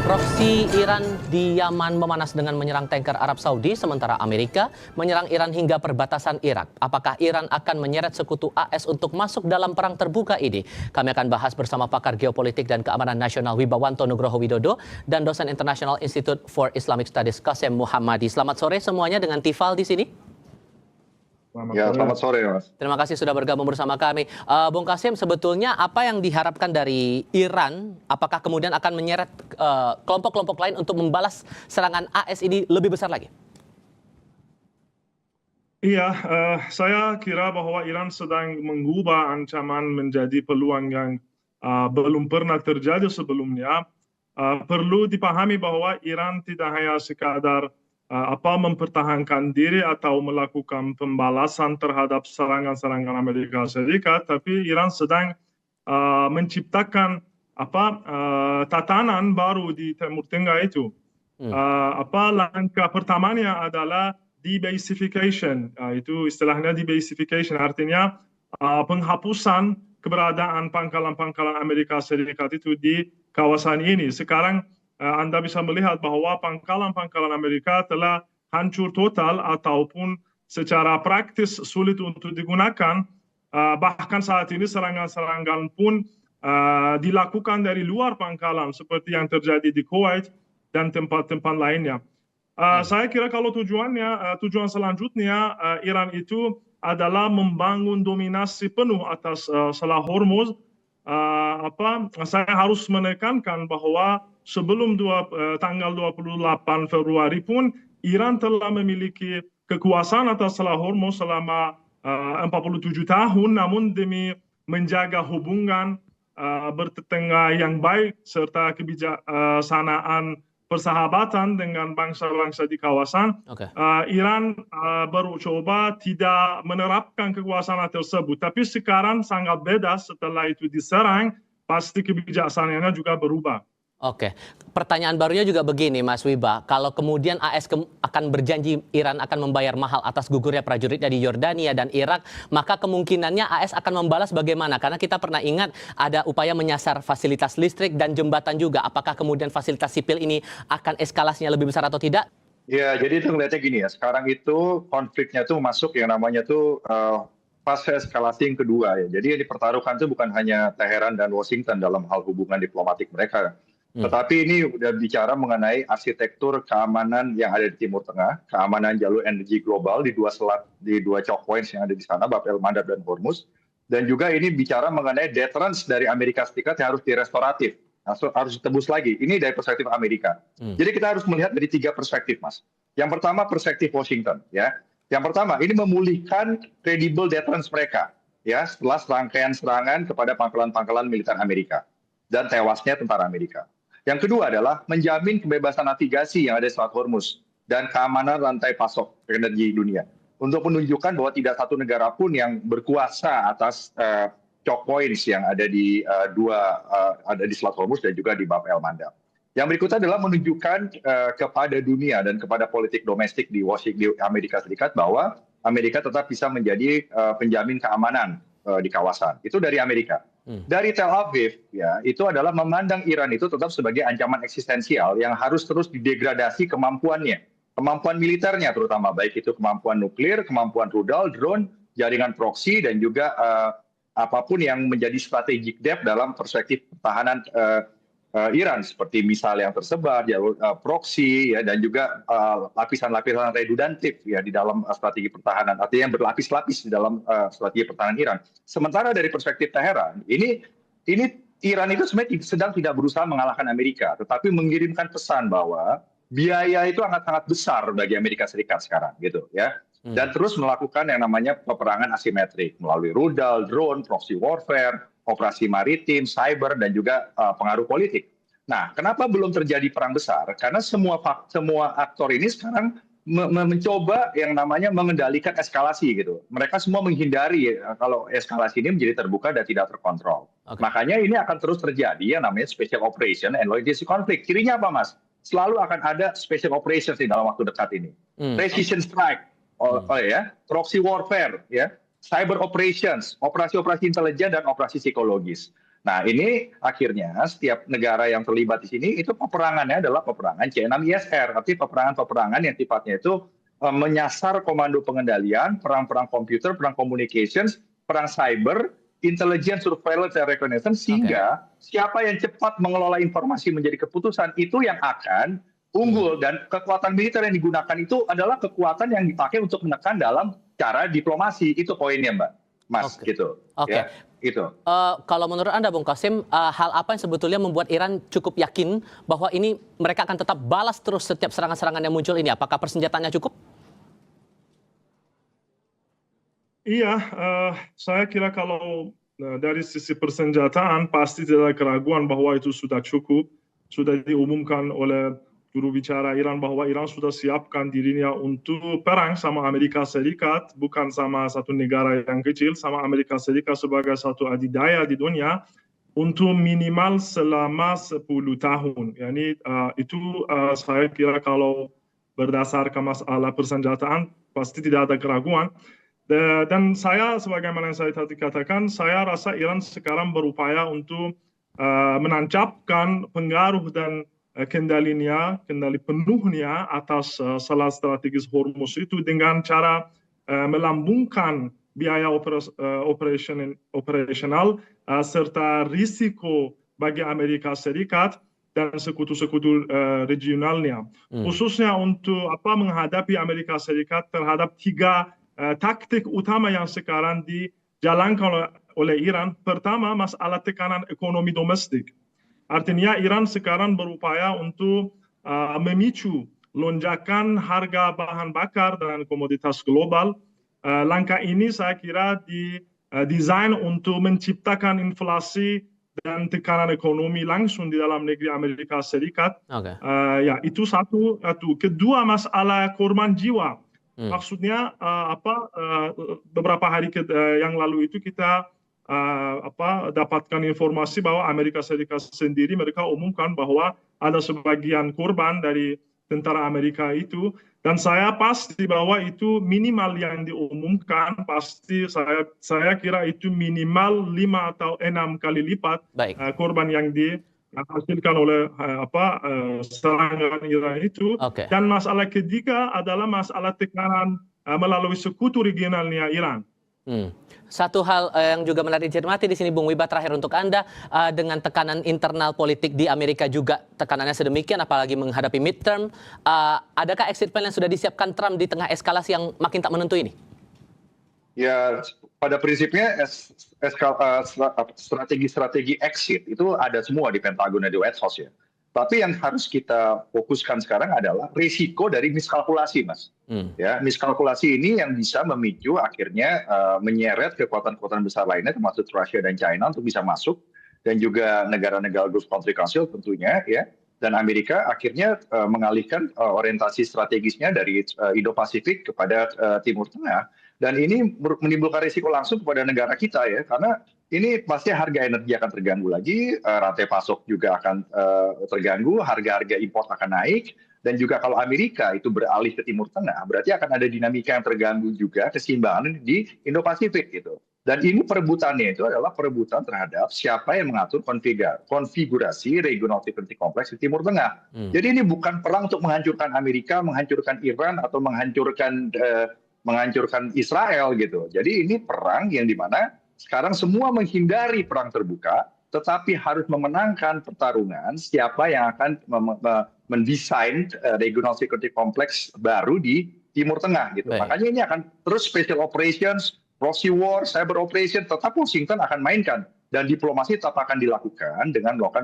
Proksi Iran di Yaman memanas dengan menyerang tanker Arab Saudi, sementara Amerika menyerang Iran hingga perbatasan Irak. Apakah Iran akan menyeret sekutu AS untuk masuk dalam perang terbuka ini? Kami akan bahas bersama pakar geopolitik dan keamanan nasional Wibawanto Nugroho Widodo dan dosen International Institute for Islamic Studies Qasem Muhammadi. Selamat sore semuanya dengan Tifal di sini. Selamat sore, Mas. Terima kasih sudah bergabung bersama kami. Bung Qasem, sebetulnya apa yang diharapkan dari Iran? Apakah kemudian akan menyeret kelompok-kelompok lain untuk membalas serangan AS ini lebih besar lagi? Iya, saya kira bahwa Iran sedang mengubah ancaman menjadi peluang yang belum pernah terjadi sebelumnya. Perlu dipahami bahwa Iran tidak hanya sekadar mempertahankan diri atau melakukan pembalasan terhadap serangan-serangan Amerika Serikat, tapi Iran sedang menciptakan tatanan baru di Timur Tengah itu. Langkah pertamanya adalah debasification, itu istilahnya debasification, artinya penghapusan keberadaan pangkalan-pangkalan Amerika Serikat itu di kawasan ini. Sekarang Anda bisa melihat bahwa pangkalan-pangkalan Amerika telah hancur total ataupun secara praktis sulit untuk digunakan. Bahkan saat ini serangan-serangan pun dilakukan dari luar pangkalan seperti yang terjadi di Kuwait dan tempat-tempat lainnya. Saya kira kalau tujuan selanjutnya Iran itu adalah membangun dominasi penuh atas Selat Hormuz. Saya harus menekankan bahwa sebelum tanggal 28 Februari pun Iran telah memiliki kekuasaan atas Selat Hormuz selama 47 tahun, namun demi menjaga hubungan bertetangga yang baik serta kebijaksanaan persahabatan dengan bangsa-bangsa di kawasan, Iran baru coba tidak menerapkan kekuasaan tersebut. Tapi sekarang sangat beda, setelah itu diserang, pasti kebijaksanaannya juga berubah. Oke, pertanyaan barunya juga begini Mas Wiba, kalau kemudian AS akan berjanji Iran akan membayar mahal atas gugurnya prajurit dari Yordania dan Irak, maka kemungkinannya AS akan membalas bagaimana? Karena kita pernah ingat ada upaya menyasar fasilitas listrik dan jembatan juga. Apakah kemudian fasilitas sipil ini akan eskalasinya lebih besar atau tidak? Ya, jadi itu ngeliatnya gini ya, sekarang itu konfliknya tuh masuk yang namanya tuh fase eskalasi yang kedua ya. Jadi yang dipertaruhkan itu bukan hanya Teheran dan Washington dalam hal hubungan diplomatik mereka, tetapi ini udah bicara mengenai arsitektur keamanan yang ada di Timur Tengah, keamanan jalur energi global di dua selat, di dua choke points yang ada di sana, Bab el-Mandab dan Hormuz. Dan juga ini bicara mengenai deterrence dari Amerika Serikat yang harus direstoratif, harus ditebus lagi. Ini dari perspektif Amerika. Jadi kita harus melihat dari tiga perspektif, Mas. Yang pertama perspektif Washington, ya. Yang pertama ini memulihkan credible deterrence mereka, ya, setelah serangkaian serangan kepada pangkalan-pangkalan militer Amerika dan tewasnya tentara Amerika. Yang kedua adalah menjamin kebebasan navigasi yang ada di Selat Hormuz dan keamanan rantai pasok energi dunia untuk menunjukkan bahwa tidak satu negara pun yang berkuasa atas choke points yang ada di ada di Selat Hormuz dan juga di Bab el-Mandab. Yang berikutnya adalah menunjukkan kepada dunia dan kepada politik domestik di Amerika Serikat bahwa Amerika tetap bisa menjadi penjamin keamanan di kawasan. Itu dari Amerika. Dari Tel Aviv, ya, itu adalah memandang Iran itu tetap sebagai ancaman eksistensial yang harus terus didegradasi kemampuannya, kemampuan militernya terutama, baik itu kemampuan nuklir, kemampuan rudal, drone, jaringan proksi, dan juga apapun yang menjadi strategic depth dalam perspektif pertahanan Iran, seperti misal yang tersebar, jalur proksi, ya, dan juga lapisan-lapisan redundantif ya di dalam strategi pertahanan, artinya yang berlapis-lapis di dalam strategi pertahanan Iran. Sementara dari perspektif Teheran, ini Iran itu sebenarnya sedang tidak berusaha mengalahkan Amerika, tetapi mengirimkan pesan bahwa biaya itu sangat-sangat besar bagi Amerika Serikat sekarang, gitu ya. Dan terus melakukan yang namanya peperangan asimetrik melalui rudal, drone, proxy warfare, operasi maritim, cyber, dan juga pengaruh politik. Nah, kenapa belum terjadi perang besar? Karena semua aktor ini sekarang mencoba yang namanya mengendalikan eskalasi gitu. Mereka semua menghindari kalau eskalasi ini menjadi terbuka dan tidak terkontrol. Makanya ini akan terus terjadi yang namanya special operation and logistic conflict. Cirinya apa, Mas? Selalu akan ada special operations di dalam waktu dekat ini. Precision strike, proxy warfare, ya. Cyber operations, operasi-operasi intelijen dan operasi psikologis. Nah, ini akhirnya setiap negara yang terlibat di sini itu peperangannya adalah peperangan C6ISR, artinya peperangan-peperangan yang sifatnya itu menyasar komando pengendalian, perang-perang komputer, perang communications, perang cyber, intelligence, surveillance, dan reconnaissance, sehingga siapa yang cepat mengelola informasi menjadi keputusan itu yang akan unggul, dan kekuatan militer yang digunakan itu adalah kekuatan yang dipakai untuk menekan dalam cara diplomasi. Itu poinnya, Mas, gitu. Ya, gitu. Kalau menurut Anda, Bung Qasim, hal apa yang sebetulnya membuat Iran cukup yakin bahwa ini mereka akan tetap balas terus setiap serangan-serangan yang muncul ini? Apakah persenjataannya cukup? Iya, saya kira kalau dari sisi persenjataan pasti tidak ada keraguan bahwa itu sudah cukup. Sudah diumumkan oleh juru bicara Iran bahwa Iran sudah siapkan dirinya untuk perang sama Amerika Serikat, bukan sama satu negara yang kecil, sama Amerika Serikat sebagai satu adidaya di dunia untuk minimal selama 10 tahun. Yani itu saya kira kalau berdasarkan masalah persenjataan pasti tidak ada keraguan. Dan saya, sebagaimana yang saya tadi katakan, saya rasa Iran sekarang berupaya untuk menancapkan pengaruh dan kendali penuhnya atas Selat Strategis Hormuz itu dengan cara melambungkan biaya operasional serta risiko bagi Amerika Serikat dan sekutu-sekutu regionalnya. Khususnya untuk menghadapi Amerika Serikat terhadap 3 taktik utama yang sekarang dijalankan oleh Iran. Pertama, masalah tekanan ekonomi domestik. Artinya Iran sekarang berupaya untuk memicu lonjakan harga bahan bakar dan komoditas global. Langkah ini saya kira didesain untuk menciptakan inflasi dan tekanan ekonomi langsung di dalam negeri Amerika Serikat. Ya, itu satu. Kedua, masalah korban jiwa. Maksudnya beberapa hari yang lalu itu kita dapatkan informasi bahwa Amerika Serikat sendiri mereka umumkan bahwa ada sebagian korban dari tentara Amerika itu, dan saya pasti bahwa itu minimal yang diumumkan pasti saya kira itu minimal 5 atau 6 kali lipat korban yang dihasilkan oleh serangan Iran itu. Dan masalah ketiga adalah masalah tekanan melalui sekutu regionalnya Iran. Satu hal yang juga menarik dicermati di sini, Bung Wiba, terakhir untuk Anda, dengan tekanan internal politik di Amerika juga tekanannya sedemikian, apalagi menghadapi midterm, adakah exit plan yang sudah disiapkan Trump di tengah eskalasi yang makin tak menentu ini? Ya, pada prinsipnya strategi exit itu ada semua di Pentagon dan di White House ya. Tapi yang harus kita fokuskan sekarang adalah risiko dari miskalkulasi, Mas. Ya, miskalkulasi ini yang bisa memicu akhirnya menyeret kekuatan-kekuatan besar lainnya, termasuk Rusia dan China untuk bisa masuk, dan juga negara-negara Gulf Country Council tentunya, ya. Dan Amerika akhirnya mengalihkan orientasi strategisnya dari Indo-Pasifik kepada Timur Tengah. Dan ini menimbulkan risiko langsung kepada negara kita ya, karena ini pasti harga energi akan terganggu lagi, rantai pasok juga akan terganggu, harga-harga import akan naik, dan juga kalau Amerika itu beralih ke Timur Tengah, berarti akan ada dinamika yang terganggu juga, keseimbangan di Indo-Pasifik gitu. Dan ini perebutannya itu adalah perebutan terhadap siapa yang mengatur konfigurasi regional security complex di Timur Tengah. Jadi ini bukan perang untuk menghancurkan Amerika, menghancurkan Iran, atau menghancurkan Israel gitu. Jadi ini perang yang dimana sekarang semua menghindari perang terbuka, tetapi harus memenangkan pertarungan siapa yang akan mendesain regional security complex baru di Timur Tengah gitu. Makanya ini akan terus special operations, proxy war, cyber operation, tetap Washington akan mainkan, dan diplomasi tetap akan dilakukan dengan melakukan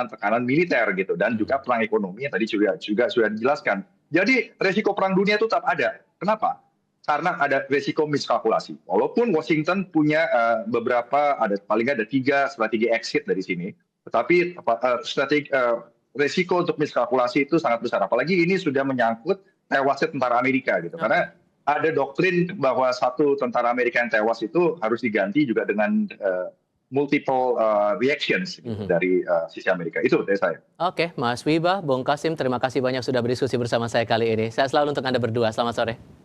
tekanan militer gitu, dan juga perang ekonomi yang tadi juga sudah dijelaskan. Jadi resiko perang dunia itu tetap ada. Kenapa? Karena ada resiko miskalkulasi. Walaupun Washington punya paling ada 3 strategi exit dari sini, tetapi resiko untuk miskalkulasi itu sangat besar. Apalagi ini sudah menyangkut tewasnya tentara Amerika gitu. Karena ada doktrin bahwa satu tentara Amerika yang tewas itu harus diganti juga dengan multiple reactions dari sisi Amerika. Itu dari saya. Oke, Mas Wiba, Bung Qasim, terima kasih banyak sudah berdiskusi bersama saya kali ini. Saya selalu untuk Anda berdua. Selamat sore.